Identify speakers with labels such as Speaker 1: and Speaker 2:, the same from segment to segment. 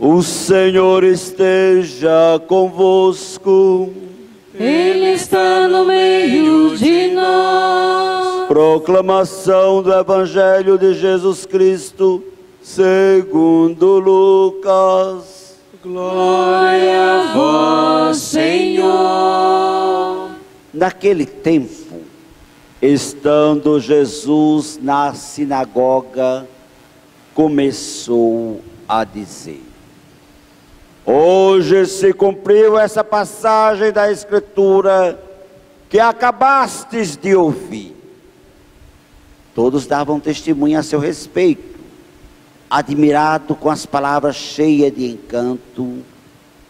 Speaker 1: O Senhor esteja convosco.
Speaker 2: Ele está no meio de nós.
Speaker 1: Proclamação do Evangelho de Jesus Cristo, segundo Lucas.
Speaker 2: Glória a vós, Senhor.
Speaker 1: Naquele tempo, estando Jesus na sinagoga, começou a dizer: hoje se cumpriu essa passagem da Escritura que acabastes de ouvir. Todos davam testemunho a seu respeito, admirado com as palavras cheias de encanto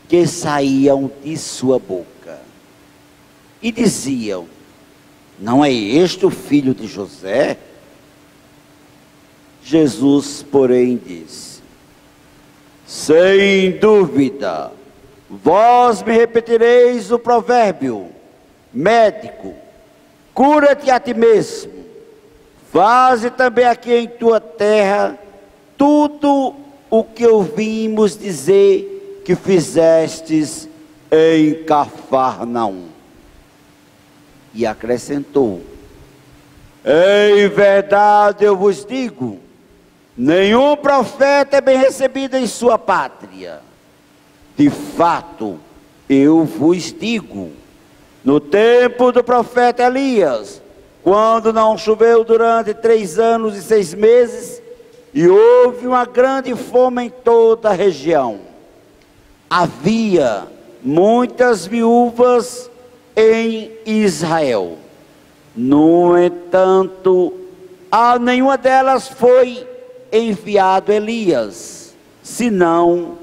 Speaker 1: que saíam de sua boca. E diziam: não é este o filho de José? Jesus, porém, disse: sem dúvida, vós me repetireis o provérbio: médico, cura-te a ti mesmo, faze também aqui em tua terra tudo o que ouvimos dizer que fizestes em Cafarnaum. E acrescentou: em verdade eu vos digo, nenhum profeta é bem recebido em sua pátria. De fato, eu vos digo, no tempo do profeta Elias, quando não choveu durante 3 anos e 6 meses, e houve uma grande fome em toda a região, havia muitas viúvas em Israel. No entanto, a nenhuma delas foi enviado Elias, senão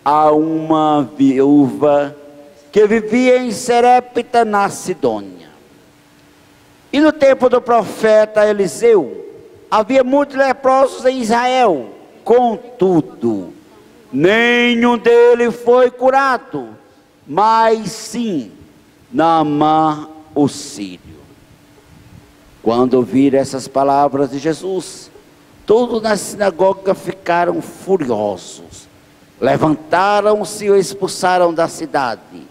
Speaker 1: a uma viúva que vivia em Serepta, na Sidônia. E no tempo do profeta Eliseu, havia muitos leprosos em Israel, contudo, nenhum deles foi curado, mas sim Naamã o sírio. Quando ouviram essas palavras de Jesus, todos na sinagoga ficaram furiosos. Levantaram-se e o expulsaram da cidade.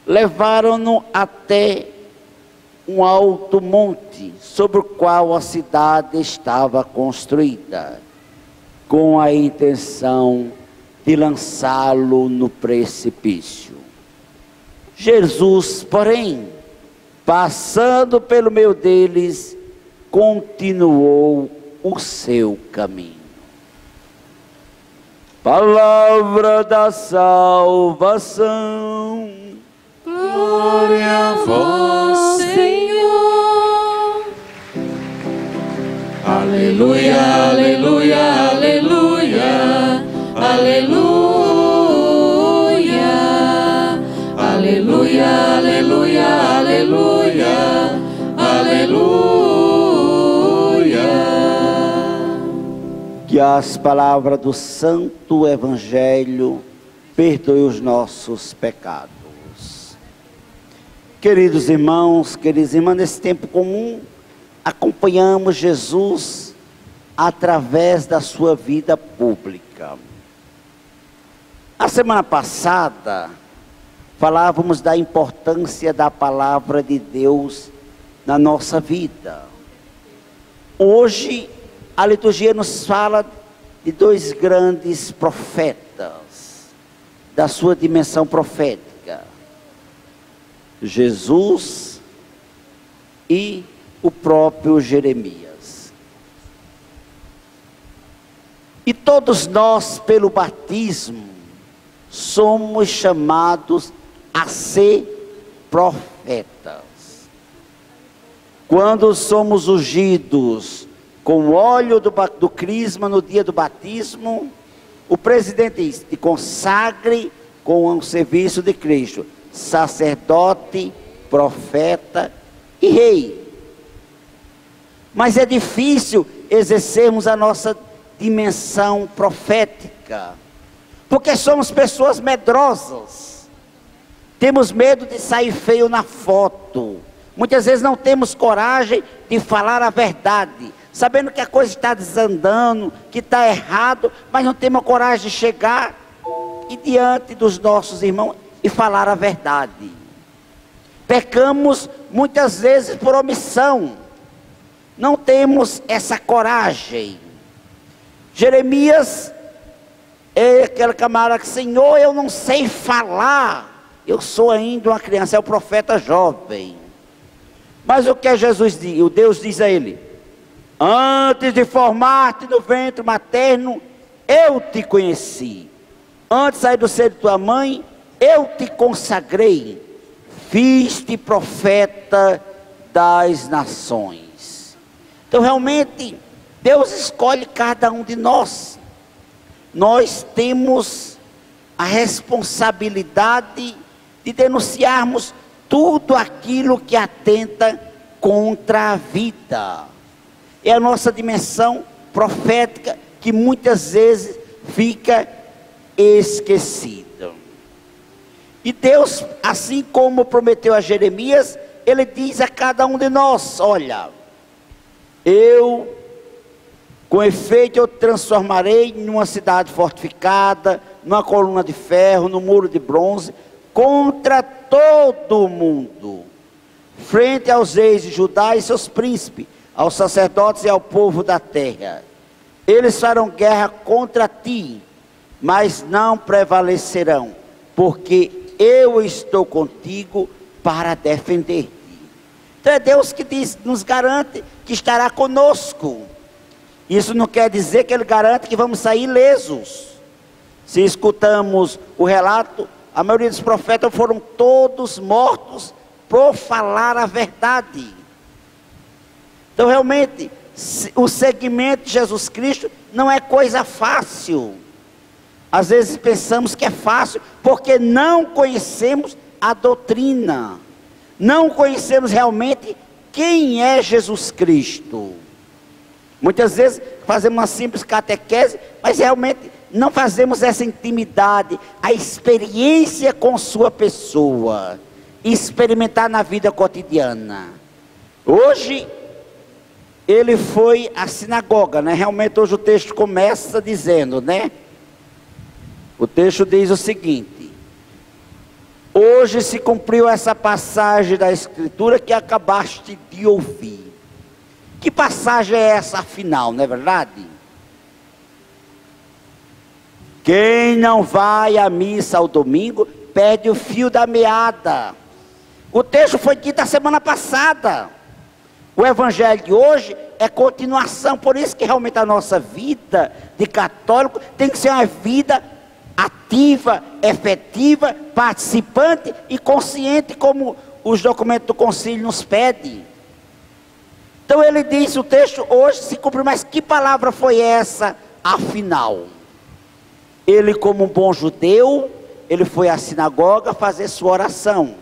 Speaker 1: Levaram-no até um alto monte, sobre o qual a cidade estava construída, com a intenção de lançá-lo no precipício. Jesus, porém, passando pelo meio deles, continuou o seu caminho. Palavra da salvação.
Speaker 2: Glória a vós, Senhor. Aleluia, aleluia, aleluia, aleluia, aleluia, aleluia, aleluia, aleluia.
Speaker 1: Que as palavras do Santo Evangelho perdoem os nossos pecados. Queridos irmãos, queridas irmãs, nesse tempo comum, acompanhamos Jesus através da sua vida pública. A semana passada, falávamos da importância da palavra de Deus na nossa vida. Hoje, a liturgia nos fala de 2 grandes profetas, da sua dimensão profética: Jesus e o próprio Jeremias. E todos nós, pelo batismo, somos chamados a ser profetas. Quando somos ungidos com o óleo do crisma no dia do batismo, o presidente diz: te consagre com o serviço de Cristo, sacerdote, profeta e rei. Mas é difícil exercermos a nossa dimensão profética, porque somos pessoas medrosas, temos medo de sair feio na foto, muitas vezes não temos coragem de falar a verdade, sabendo que a coisa está desandando, que está errado, mas não temos coragem de chegar e diante dos nossos irmãos e falar a verdade. Pecamos muitas vezes por omissão. Não temos essa coragem. Jeremias é aquele camarada que, Senhor, eu não sei falar. Eu sou ainda uma criança, é o profeta jovem. Mas o que Jesus diz? O Deus diz a ele: antes de formar-te no ventre materno, eu te conheci. Antes de sair do seio de tua mãe, eu te consagrei. Fiz-te profeta das nações. Então realmente, Deus escolhe cada um de nós. Nós temos a responsabilidade de denunciarmos tudo aquilo que atenta contra a vida. É a nossa dimensão profética que muitas vezes fica esquecida. E Deus, assim como prometeu a Jeremias, Ele diz a cada um de nós: olha, com efeito eu te transformarei em uma cidade fortificada, numa coluna de ferro, num muro de bronze, contra todo o mundo, frente aos reis de Judá e seus príncipes, aos sacerdotes e ao povo da terra. Eles farão guerra contra ti, mas não prevalecerão, porque eu estou contigo para defender-te. Então é Deus que nos garante que estará conosco. Isso não quer dizer que Ele garante que vamos sair ilesos. Se escutamos o relato, a maioria dos profetas foram todos mortos por falar a verdade. Então realmente, o seguimento de Jesus Cristo não é coisa fácil. Às vezes pensamos que é fácil, porque não conhecemos a doutrina. Não conhecemos realmente quem é Jesus Cristo. Muitas vezes fazemos uma simples catequese, mas realmente não fazemos essa intimidade, a experiência com sua pessoa, experimentar na vida cotidiana. Hoje, ele foi à sinagoga, né? Realmente hoje o texto começa dizendo, né? O texto diz o seguinte: hoje se cumpriu essa passagem da Escritura que acabaste de ouvir. Que passagem é essa afinal, não é verdade? Quem não vai à missa ao domingo, perde o fio da meada. O texto foi dito a semana passada. O evangelho de hoje é continuação, por isso que realmente a nossa vida de católico tem que ser uma vida ativa, efetiva, participante e consciente, como os documentos do concílio nos pedem. Então ele diz, o texto hoje se cumpriu, mas que palavra foi essa afinal? Ele, como um bom judeu, ele foi à sinagoga fazer sua oração.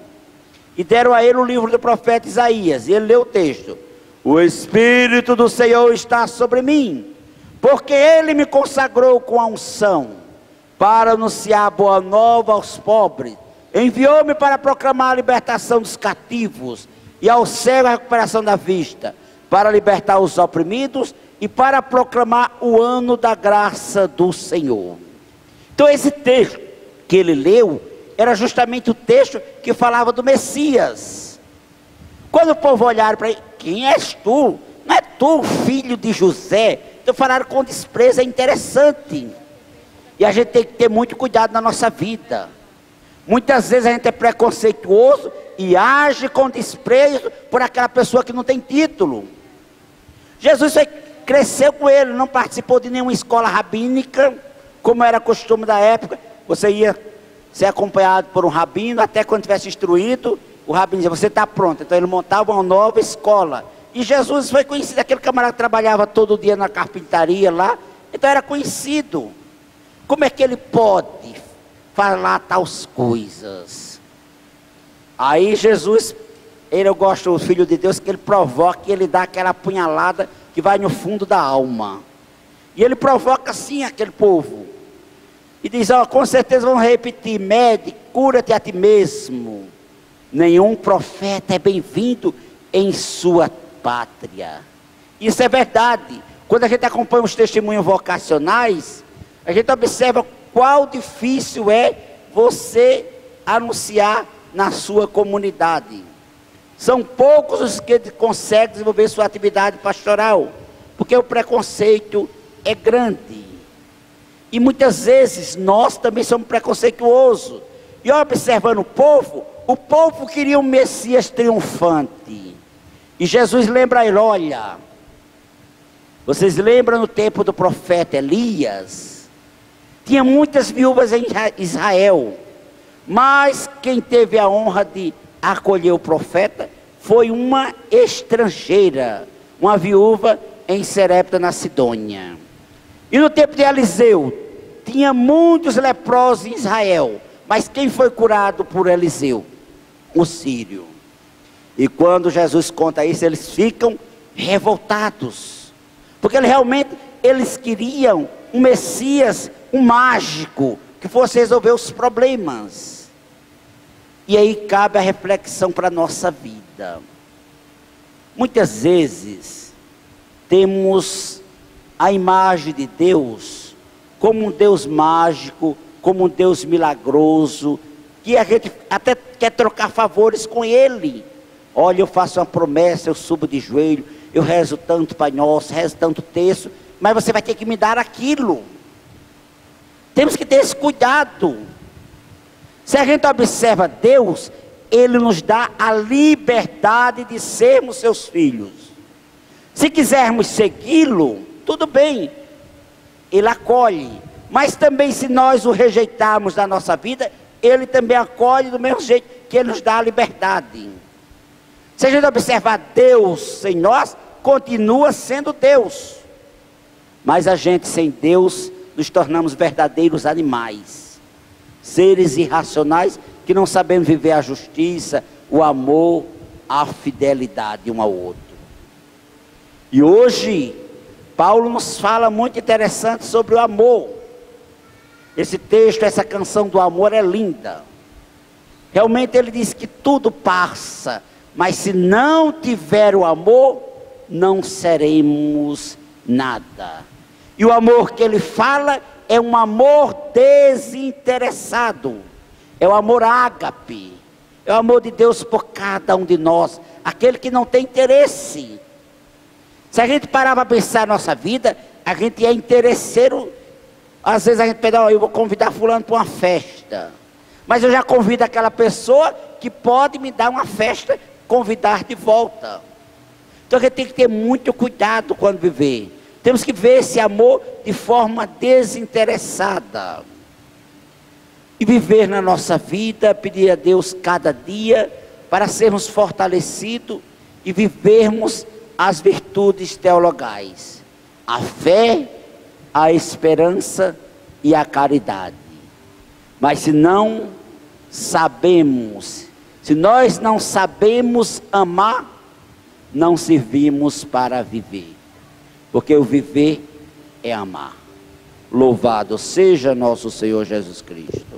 Speaker 1: E deram a ele o livro do profeta Isaías, e ele leu o texto: o Espírito do Senhor está sobre mim, porque Ele me consagrou com a unção, para anunciar a boa nova aos pobres. Enviou-me para proclamar a libertação dos cativos, e ao cego a recuperação da vista, para libertar os oprimidos, e para proclamar o ano da graça do Senhor. Então esse texto que ele leu, era justamente o texto que falava do Messias. Quando o povo olharam para ele: quem és tu? Não é tu, filho de José? Então falaram com desprezo. É interessante. E a gente tem que ter muito cuidado na nossa vida. Muitas vezes a gente é preconceituoso e age com desprezo por aquela pessoa que não tem título. Jesus cresceu com ele, não participou de nenhuma escola rabínica, como era costume da época. Você ia ser acompanhado por um rabino, até quando tivesse instruído, o rabino dizia: você está pronto. Então ele montava uma nova escola. E Jesus foi conhecido, aquele camarada que trabalhava todo dia na carpintaria lá, então era conhecido. Como é que ele pode falar tais coisas? Aí Jesus, eu gosto do Filho de Deus, que ele provoca, e ele dá aquela apunhalada que vai no fundo da alma. E ele provoca assim aquele povo. E diz: ó, com certeza vão repetir: mede, cura-te a ti mesmo. Nenhum profeta é bem-vindo em sua pátria. Isso é verdade. Quando a gente acompanha os testemunhos vocacionais, a gente observa qual difícil é você anunciar na sua comunidade. São poucos os que conseguem desenvolver sua atividade pastoral, porque o preconceito é grande. E muitas vezes nós também somos preconceituosos. E observando o povo queria um Messias triunfante. E Jesus lembra a ele: olha, vocês lembram no tempo do profeta Elias? Tinha muitas viúvas em Israel, mas quem teve a honra de acolher o profeta foi uma estrangeira, uma viúva em Serepta, na Sidônia. E no tempo de Eliseu, tinha muitos leprosos em Israel, mas quem foi curado por Eliseu? O sírio. E quando Jesus conta isso, eles ficam revoltados, porque eles queriam um Messias, um mágico, que fosse resolver os problemas. E aí cabe a reflexão para a nossa vida. Muitas vezes temos a imagem de Deus como um Deus mágico, como um Deus milagroso, que a gente até quer trocar favores com Ele. Olha, eu faço uma promessa, eu subo de joelho, eu rezo tanto Pai Nosso, rezo tanto texto, mas você vai ter que me dar aquilo. Temos que ter esse cuidado. Se a gente observa Deus, Ele nos dá a liberdade de sermos seus filhos. Se quisermos segui-lo, tudo bem, Ele acolhe. Mas também, se nós o rejeitarmos da nossa vida, Ele também acolhe do mesmo jeito que Ele nos dá a liberdade. Se a gente observar Deus em nós, continua sendo Deus. Mas a gente sem Deus, nos tornamos verdadeiros animais. Seres irracionais que não sabemos viver a justiça, o amor, a fidelidade um ao outro. E hoje, Paulo nos fala muito interessante sobre o amor. Esse texto, essa canção do amor é linda. Realmente ele diz que tudo passa, mas se não tiver o amor, não seremos nada. E o amor que ele fala é um amor desinteressado. É o amor ágape. É o amor de Deus por cada um de nós. Aquele que não tem interesse. Se a gente parar para pensar na nossa vida, a gente é interesseiro. Às vezes a gente pede: eu vou convidar fulano para uma festa, mas eu já convido aquela pessoa que pode me dar uma festa, convidar de volta. Então a gente tem que ter muito cuidado quando viver. Temos que ver esse amor de forma desinteressada. E viver na nossa vida, pedir a Deus cada dia, para sermos fortalecidos e vivermos as virtudes teologais. A fé, a esperança e a caridade. Mas se não sabemos, se nós não sabemos amar, não servimos para viver. Porque o viver é amar. Louvado seja nosso Senhor Jesus Cristo.